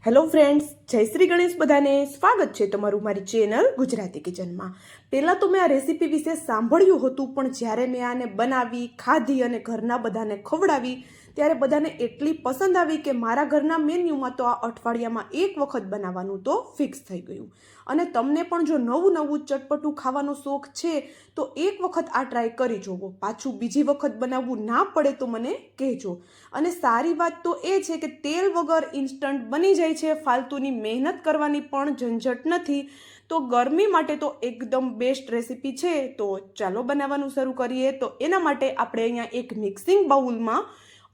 Hello friends, જય શ્રી ગણેશ. બધાને સ્વાગત છે તમારું મારી ચેનલ ગુજરાતી કિચનમાં. પહેલાં તો મેં આ રેસીપી વિશે સાંભળ્યું હતું, પણ જ્યારે મેં આને બનાવી, ખાધી અને ઘરના બધાને ખવડાવી ત્યારે બધાને એટલી પસંદ આવી કે મારા ઘરના મેન્યુમાં તો આ અઠવાડિયામાં એક વખત બનાવવાનું તો ફિક્સ થઈ ગયું. અને તમને પણ જો નવું નવું ચટપટું ખાવાનો શોખ છે તો એક વખત આ ટ્રાય કરી જોવો. પાછું બીજી વખત બનાવવું ના પડે તો મને કહેજો. અને સારી વાત તો એ છે કે તેલ વગર ઇન્સ્ટન્ટ બની જાય છે, ફાલતુની મહેનત કરવાની પણ ઝંઝટ નથી. તો ગરમી માટે તો એકદમ બેસ્ટ રેસીપી છે. તો ચાલો બનાવવાનું શરૂ કરીએ. તો એના માટે આપણે અહીંયા એક મિક્સિંગ બાઉલમાં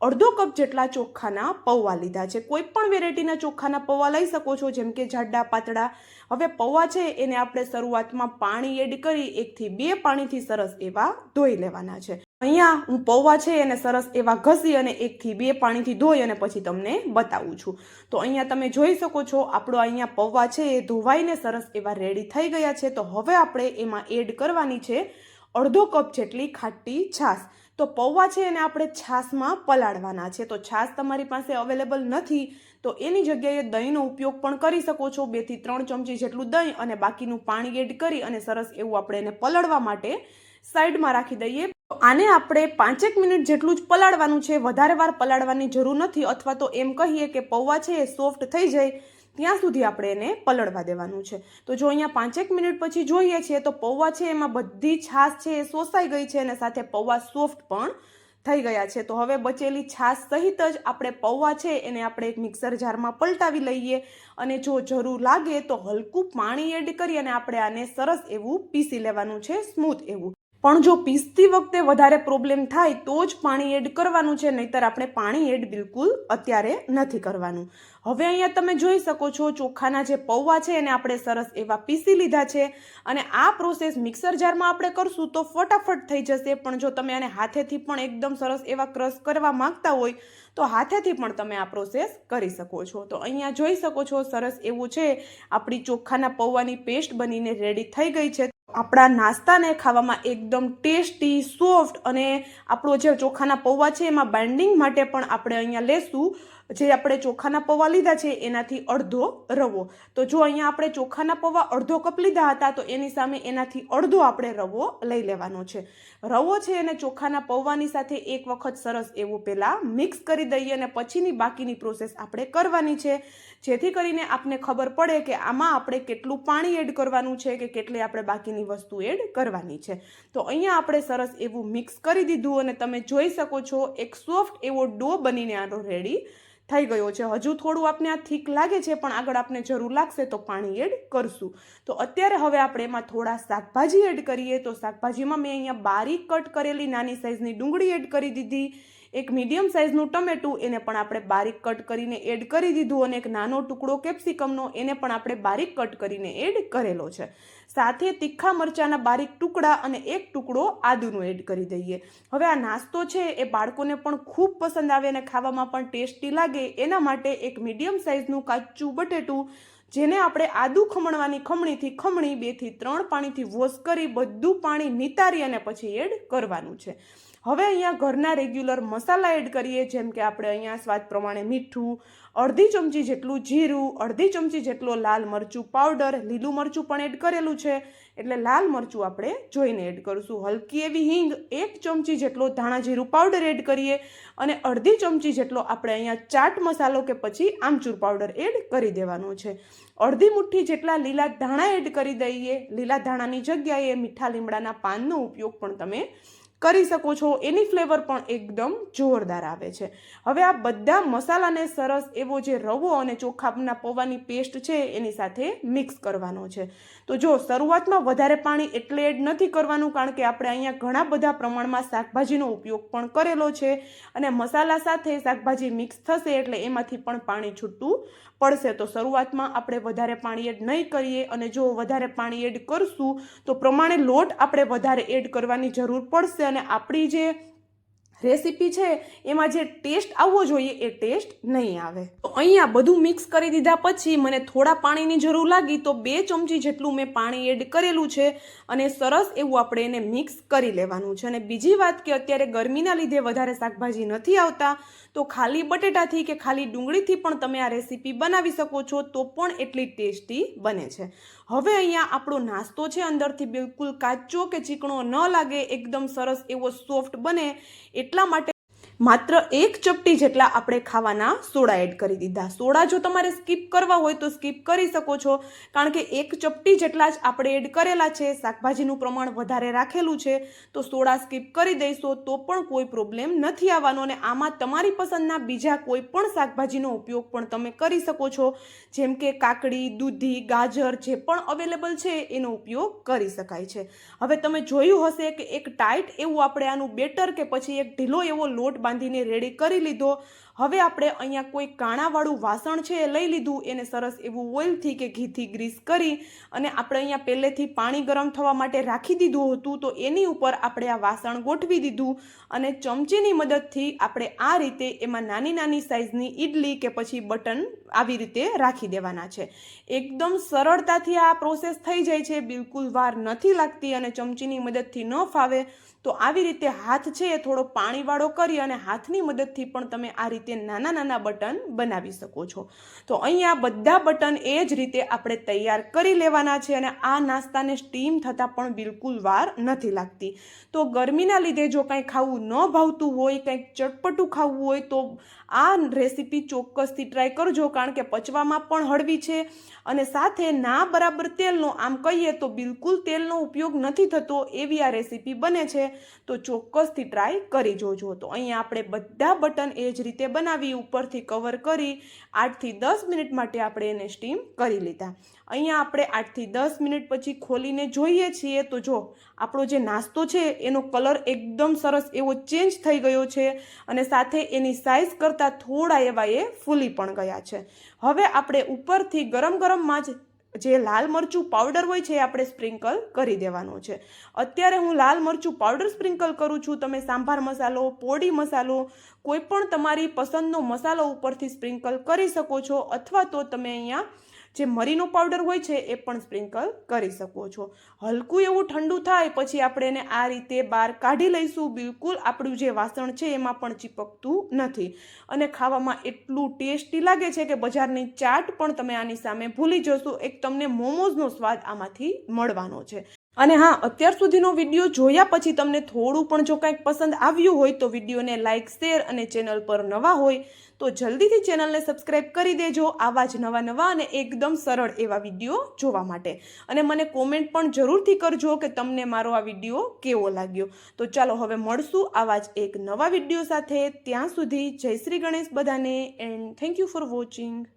અડધો કપ જેટલા ચોખાના પૌવા લીધા છે. કોઈ પણ વેરાયટીના ચોખાના પૌવા લઈ શકો છો, જેમ કે જાડા પાતળા. હવે પૌવા છે એને આપણે શરૂઆતમાં પાણી એડ કરી 1 થી 2 પાણીથી સરસ એવા ધોઈ લેવાના છે. અહીંયા હું પૌવા છે એને સરસ એવા ઘસી અને 1 થી 2 પાણીથી ધોઈ અને પછી તમને બતાવું છું. તો અહીંયા તમે જોઈ શકો છો આપણો અહીંયા પૌવા છે એ ધોવાઈને સરસ એવા રેડી થઈ ગયા છે. તો હવે આપણે એમાં એડ કરવાની છે અડધો કપ જેટલી ખાટી છાશ. તો પૌવા છે એને આપણે છાશમાં પલાળવાના છે. તો છાશ તમારી પાસે અવેલેબલ નથી તો એની જગ્યાએ દહીંનો ઉપયોગ પણ કરી શકો છો. 2 થી 3 ચમચી જેટલું દહીં અને બાકીનું પાણી એડ કરી અને સરસ એવું આપણે એને પલળવા માટે સાઈડમાં રાખી દઈએ. આને આપણે 5 મિનિટ જેટલું જ પલાળવાનું છે, વધારે વાર પલાળવાની જરૂર નથી. અથવા તો એમ કહીએ કે પૌવા છે એ સોફ્ટ થઈ જાય ત્યાં સુધી આપણે એને પલળવા દેવાનું છે. તો જો અહીંયા 5 મિનિટ પછી જોઈએ છીએ તો પૌવા છે એમાં બધી છાશ છે એ શોષાઈ ગઈ છે અને સાથે પૌવા સોફ્ટ પણ થઈ ગયા છે. તો હવે બચેલી છાશ સહિત જ આપણે પૌવા છે એને આપણે એક મિક્સર જારમાં પલટાવી લઈએ અને જો જરૂર લાગે તો હલકું પાણી એડ કરી અને આપણે આને સરસ એવું પીસી લેવાનું છે, સ્મૂથ એવું. પણ જો પીસતી વખતે વધારે પ્રોબ્લેમ થાય તો જ પાણી એડ કરવાનું છે, નહીતર આપણે પાણી એડ બિલકુલ અત્યારે નથી કરવાનું. હવે અહીંયા તમે જોઈ શકો છો ચોખાના જે પૌવા છે એને આપણે સરસ એવા પીસી લીધા છે. અને આ પ્રોસેસ મિક્સર જારમાં આપણે કરશું તો ફટાફટ થઈ જશે, પણ જો તમે આને હાથેથી પણ એકદમ સરસ એવા ક્રશ કરવા માંગતા હોય તો હાથેથી પણ તમે આ પ્રોસેસ કરી શકો છો. તો અહીંયા જોઈ શકો છો સરસ એવું છે આપણી ચોખાના પૌવાની પેસ્ટ બનીને રેડી થઈ ગઈ છે. આપણા નાસ્તાને ખાવામાં એકદમ ટેસ્ટી, સોફ્ટ અને આપણો જે ચોખાના પૌવા છે એમાં બાઇન્ડિંગ માટે પણ આપણે અહીંયા લેશું જે આપણે ચોખાના પૌવા લીધા છે એનાથી અડધો રવો. તો જો અહીંયા આપણે ચોખાના પૌવા અડધો કપ લીધા હતા તો એની સામે એનાથી અડધો આપણે રવો લઈ લેવાનો છે. રવો છે એને ચોખાના પૌવાની સાથે એક વખત સરસ એવું પહેલાં મિક્સ કરી દઈએ અને પછીની બાકીની પ્રોસેસ આપણે કરવાની છે, જેથી કરીને આપને ખબર પડે કે આમાં આપણે કેટલું પાણી એડ કરવાનું છે કે કેટલી આપણે બાકીની વસ્તુ એડ કરવાની છે. તો અહીંયા આપણે સરસ એવું મિક્સ કરી દીધું અને તમે જોઈ શકો છો એક સોફ્ટ એવો ડો બનીને આનો રેડી થઈ ગયો છે. હજુ થોડું આપણે આ થીક લાગે છે, પણ આગળ આપણે જરૂર લાગશે તો પાણી એડ કરશું. તો અત્યારે હવે આપણે એમાં થોડા શાકભાજી એડ કરીએ. તો શાકભાજીમાં મેં અહીંયા બારીક કટ કરેલી નાની સાઈઝની ડુંગળી એડ કરી દીધી, એક મીડિયમ સાઇઝનું ટમેટું એને પણ આપણે બારીક કટ કરીને એડ કરી દીધું અને એક નાનો ટુકડો કેપ્સિકમનો એને પણ આપણે બારીક કટ કરીને એડ કરેલો છે. સાથે તીખા મરચાંના બારીક ટુકડા અને એક ટુકડો આદુનો એડ કરી દઈએ. હવે આ નાસ્તો છે એ બાળકોને પણ ખૂબ પસંદ આવે અને ખાવામાં પણ ટેસ્ટી લાગે એના માટે એક મીડિયમ સાઇઝનું કાચું બટેટું જેને આપણે આદુ ખમણવાની ખમણીથી ખમણી 2 થી 3 પાણીથી વોશ કરી બધું પાણી નિતારી અને પછી એડ કરવાનું છે. હવે અહીંયા ઘરના રેગ્યુલર મસાલા એડ કરીએ, જેમ કે આપણે અહીંયા સ્વાદ પ્રમાણે મીઠું, અડધી ચમચી જેટલું જીરું, અડધી ચમચી જેટલો લાલ મરચું પાવડર, લીલું મરચું પણ એડ કરેલું છે એટલે લાલ મરચું આપણે જોઈને એડ કરીશું. હલકી એવી હિંગ, 1 ચમચી જેટલો ધાણા જીરું પાવડર એડ કરીએ અને અડધી ચમચી જેટલો આપણે અહીંયા ચાટ મસાલો કે પછી આમચૂર પાવડર એડ કરી દેવાનો છે. અડધી મુઠ્ઠી જેટલા લીલા ધાણા એડ કરી દઈએ. લીલા ધાણાની જગ્યાએ મીઠા લીમડાના પાનનો ઉપયોગ પણ તમે કરી શકો છો, એની ફ્લેવર પણ એકદમ જોરદાર આવે છે. હવે આ બધા મસાલાને સરસ એવો જે રવો અને ચોખાના પૌવાની પેસ્ટ છે એની સાથે મિક્સ કરવાનો છે. તો જો શરૂઆતમાં વધારે પાણી એટલે એડ નથી કરવાનું, કારણ કે આપણે અહીંયા ઘણા બધા પ્રમાણમાં શાકભાજીનો ઉપયોગ પણ કરેલો છે અને મસાલા સાથે શાકભાજી મિક્સ થશે એટલે એમાંથી પણ પાણી છૂટું પડશે. તો શરૂઆતમાં આપણે વધારે પાણી એડ નહીં કરીએ અને જો વધારે પાણી એડ કરશું તો પ્રમાણે લોટ આપણે વધારે એડ કરવાની જરૂર પડશે અને આપણી જે રેસીપી છે એમાં જે ટેસ્ટ આવવો જોઈએ એ ટેસ્ટ નહીં આવે. તો અહીંયા બધું મિક્સ કરી દીધા પછી મને થોડા પાણીની જરૂર લાગી તો 2 ચમચી જેટલું મેં પાણી એડ કરેલું છે અને સરસ એવું આપણે એને મિક્સ કરી લેવાનું છે. અને બીજી વાત કે અત્યારે ગરમીના લીધે વધારે શાકભાજી નથી આવતા તો ખાલી બટેટાથી કે ખાલી ડુંગળીથી પણ તમે આ રેસીપી બનાવી શકો છો, તો પણ એટલી ટેસ્ટી બને છે. હવે અહીંયા આપણો નાસ્તો છે અંદરથી બિલકુલ કાચો કે ચીકણો ન લાગે, એકદમ સરસ એવો સોફ્ટ બને એટલા માટે માત્ર 1 ચપટી જેટલા આપણે ખાવાના સોડા એડ કરી દીધા. સોડા જો તમારે સ્કીપ કરવા હોય તો સ્કીપ કરી શકો છો, કારણ કે 1 ચપટી જેટલા જ આપણે એડ કરેલા છે. શાકભાજીનું પ્રમાણ વધારે રાખેલું છે તો સોડા સ્કીપ કરી દઈશો તો પણ કોઈ પ્રોબ્લેમ નથી આવવાનો. અને આમાં તમારી પસંદના બીજા કોઈ પણ શાકભાજીનો ઉપયોગ પણ તમે કરી શકો છો, જેમ કે કાકડી, દૂધી, ગાજર જે પણ અવેલેબલ છે એનો ઉપયોગ કરી શકાય છે. હવે તમે જોયું હશે કે એક ટાઈટ એવું આપણે આનું બેટર કે પછી એક ઢીલો એવો લોટ બાંધીને રેડી કરી લીધો. હવે આપણે અહીંયા કોઈ કાણાવાળું વાસણ છે એ લઈ લીધું, એને સરસ એવું ઓઇલથી કે ઘીથી ગ્રીસ કરી અને આપણે અહીંયા પહેલેથી પાણી ગરમ થવા માટે રાખી દીધું હતું, તો એની ઉપર આપણે આ વાસણ ગોઠવી દીધું અને ચમચીની મદદથી આપણે આ રીતે એમાં નાની નાની સાઇઝની ઈડલી કે પછી બટન આવી રીતે રાખી દેવાના છે. એકદમ સરળતાથી આ પ્રોસેસ થઈ જાય છે, બિલકુલ વાર નથી લાગતી. અને ચમચીની મદદથી ન ફાવે તો આવી રીતે હાથ છે એ થોડો પાણીવાળો કરી અને હાથની મદદથી પણ તમે આ રીતે નાના નાના બટન બનાવી શકો છો. તો અહીંયા બધા બટન એ જ રીતે આપણે તૈયાર કરી લેવાના છે અને આ નાસ્તાને સ્ટીમ થતાં પણ બિલકુલ વાર નથી લાગતી. તો ગરમીના લીધે જો કંઈ ખાવું ન ભાવતું હોય, કંઈક ચટપટું ખાવું હોય તો આ રેસીપી ચોક્કસથી ટ્રાય કરજો, કારણ કે પચવામાં પણ હળવી છે અને સાથે ના બરાબર તેલનો, આમ કહીએ તો બિલકુલ તેલનો ઉપયોગ નથી થતો એવી આ રેસીપી બને છે. તો ચોક્કસથી ટ્રાય કરી જોજો. તો અહીંયા આપણે બધા બટન એ જ રીતે બનાવી ઉપરથી કવર કરી 8 થી 10 મિનિટ માટે આપણે એને સ્ટીમ કરી લીધા. અહીંયા આપણે 8 થી 10 મિનિટ પછી ખોલીને જોઈએ છીએ તો જો આપણો જે નાસ્તો છે એનો કલર એકદમ સરસ એવો ચેન્જ થઈ ગયો છે અને સાથે એની સાઇઝ કરતાં થોડા એવા એ ફૂલી પણ ગયા છે. હવે આપણે ઉપરથી ગરમ ગરમમાં જ જે લાલ મરચું પાવડર હોય છે એ આપણે સ્પ્રિંકલ કરી દેવાનો છે. અત્યારે હું લાલ મરચું પાવડર સ્પ્રિંકલ કરું છું. તમે સાંભાર મસાલો, પોડી મસાલો, કોઈ પણ તમારી પસંદનો મસાલો ઉપરથી સ્પ્રિંકલ કરી શકો છો, અથવા તો તમે અહીંયા જે મરીનો પાવડર હોય છે એ પણ સ્પ્રિંકલ કરી શકો છો. હલકું એવું ઠંડુ થાય પછી આપણે એને આ રીતે બહાર કાઢી લઈશું. બિલકુલ આપણું જે વાસણ છે એમાં પણ ચીપકતું નથી અને ખાવામાં એટલું ટેસ્ટી લાગે છે કે બજારની ચાટ પણ તમે આની સામે ભૂલી જશો. એક તમને મોમોઝનો સ્વાદ આમાંથી મળવાનો છે. અને હા, અત્યાર સુધીનો વિડીયો જોયા પછી તમને થોડું પણ જો કંઈક પસંદ આવ્યું હોય તો વિડીયોને લાઇક, શેર અને ચેનલ પર નવા હોય તો જલ્દીથી ચેનલને સબસ્ક્રાઇબ કરી દેજો આવા જ નવા અને એકદમ સરળ એવા વિડીયો જોવા માટે. અને મને કોમેન્ટ પણ જરૂરથી કરજો કે તમને મારો આ વિડીયો કેવો લાગ્યો. તો ચાલો હવે મળશું આવા જ એક નવા વિડીયો સાથે. ત્યાં સુધી જય શ્રી ગણેશ બધાને, and thank you for watching.